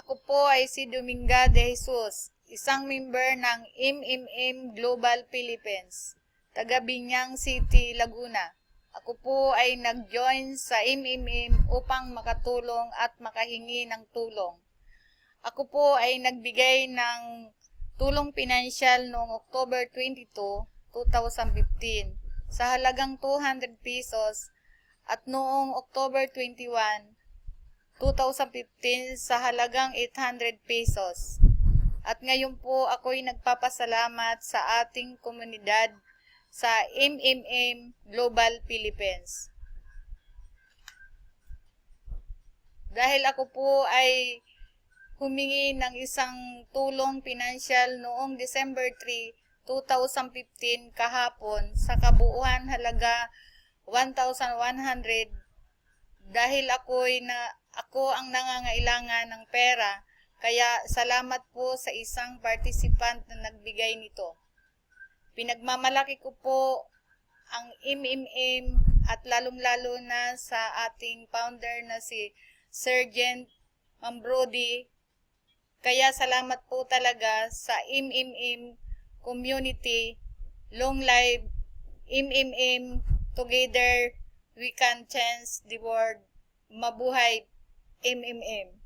Ako po ay si Dominga de Jesus, isang member ng MMM Global Philippines, taga Binyang City, Laguna. Ako po ay nag-join sa MMM upang makatulong at makahingi ng tulong. Ako po ay nagbigay ng tulong pinansyal noong October 22, 2015 sa halagang 200 pesos at noong October 21, 2015 sa halagang 800 pesos. At ngayon po ako'y nagpapasalamat sa ating komunidad sa MMM Global Philippines. Dahil ako po ay humingi ng isang tulong pinansyal noong December 3, 2015 kahapon sa kabuuan halaga 1,100 dahil ako ang nangangailangan ng pera, kaya salamat po sa isang participant na nagbigay nito. Pinagmamalaki ko po ang MMM at lalong-lalo na sa ating founder na si Sergeant Mambrody. Kaya salamat po talaga sa MMM community. Long live MMM, together we can change the world. Mabuhay MMM.